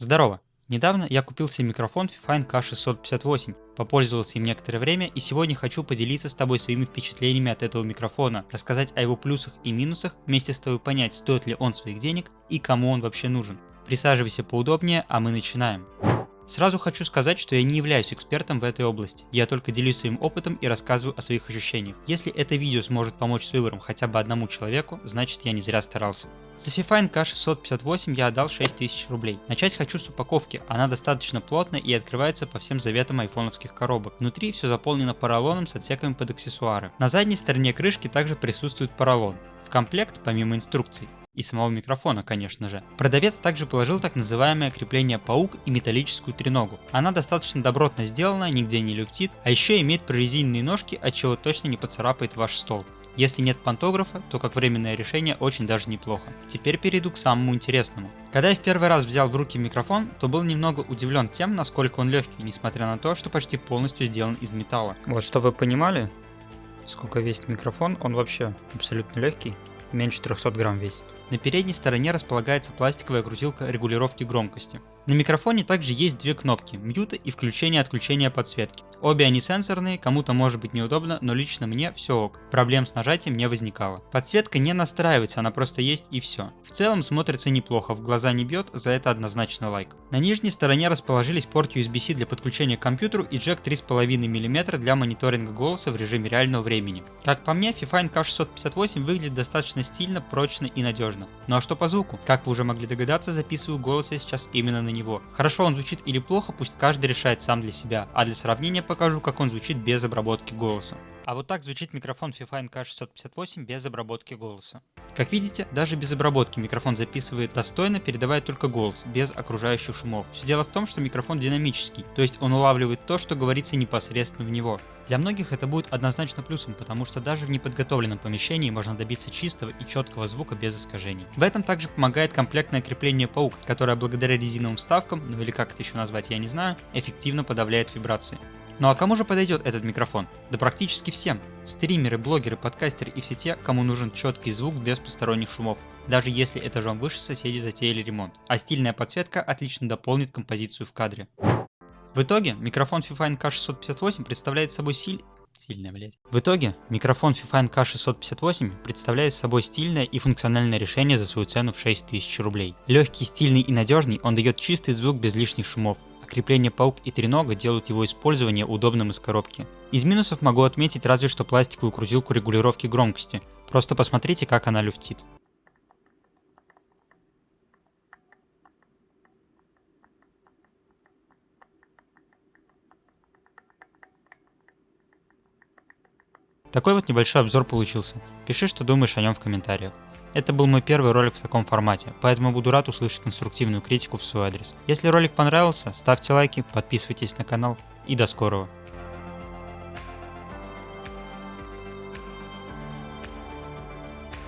Здорово! Недавно я купил себе микрофон Fifine K658, попользовался им некоторое время и сегодня хочу поделиться с тобой своими впечатлениями от этого микрофона, рассказать о его плюсах и минусах, вместе с тобой понять, стоит ли он своих денег и кому он вообще нужен. Присаживайся поудобнее, а мы начинаем. Сразу хочу сказать, что я не являюсь экспертом в этой области, я только делюсь своим опытом и рассказываю о своих ощущениях. Если это видео сможет помочь с выбором хотя бы одному человеку, значит я не зря старался. За Fifine K658 я отдал 6000 рублей. Начать хочу с упаковки, она достаточно плотная и открывается по всем заветам айфоновских коробок. Внутри все заполнено поролоном с отсеками под аксессуары. На задней стороне крышки также присутствует поролон. В комплект, помимо инструкций, и самого микрофона, конечно же, продавец также положил так называемое крепление паук и металлическую треногу. Она достаточно добротно сделана, нигде не люфтит, а еще имеет прорезиненные ножки, отчего точно не поцарапает ваш стол. Если нет пантографа, то как временное решение очень даже неплохо. Теперь перейду к самому интересному. Когда я в первый раз взял в руки микрофон, то был немного удивлен тем, насколько он легкий, несмотря на то, что почти полностью сделан из металла. Вот, чтобы вы понимали, сколько весит микрофон, он вообще абсолютно легкий, меньше 300 грамм весит. На передней стороне располагается пластиковая крутилка регулировки громкости. На микрофоне также есть две кнопки – мьюта и включение-отключение подсветки. Обе они сенсорные, кому-то может быть неудобно, но лично мне все ок. Проблем с нажатием не возникало. Подсветка не настраивается, она просто есть и все. В целом смотрится неплохо, в глаза не бьет, за это однозначно лайк. На нижней стороне расположились порт USB-C для подключения к компьютеру и джек 3,5 мм для мониторинга голоса в режиме реального времени. Как по мне, Fifine K658 выглядит достаточно стильно, прочно и надежно. Ну а что по звуку? Как вы уже могли догадаться, записываю голос я сейчас именно на него. Хорошо он звучит или плохо, пусть каждый решает сам для себя, а для сравнения покажу, как он звучит без обработки голоса. А вот так звучит микрофон Fifine K658 без обработки голоса. Как видите, даже без обработки микрофон записывает достойно, передавая только голос, без окружающих шумов. Все дело в том, что микрофон динамический, то есть он улавливает то, что говорится непосредственно в него. Для многих это будет однозначно плюсом, потому что даже в неподготовленном помещении можно добиться чистого и четкого звука без искажений. В этом также помогает комплектное крепление паук, которое благодаря резиновым вставкам, ну или как это еще назвать я не знаю, эффективно подавляет вибрации. Ну а кому же подойдет этот микрофон? Да практически всем. Стримеры, блогеры, подкастеры и все те, кому нужен четкий звук без посторонних шумов, даже если этажом выше соседи затеяли ремонт. А стильная подсветка отлично дополнит композицию в кадре. В итоге, микрофон Fifine K658 представляет собой стильное и функциональное решение за свою цену в 6000 рублей. Легкий, стильный и надежный, он дает чистый звук без лишних шумов. А крепление паук и тренога делают его использование удобным из коробки. Из минусов могу отметить разве что пластиковую крутилку регулировки громкости. Просто посмотрите, как она люфтит. Такой вот небольшой обзор получился. Пиши, что думаешь о нем в комментариях. Это был мой первый ролик в таком формате, поэтому буду рад услышать конструктивную критику в свой адрес. Если ролик понравился, ставьте лайки, подписывайтесь на канал и до скорого.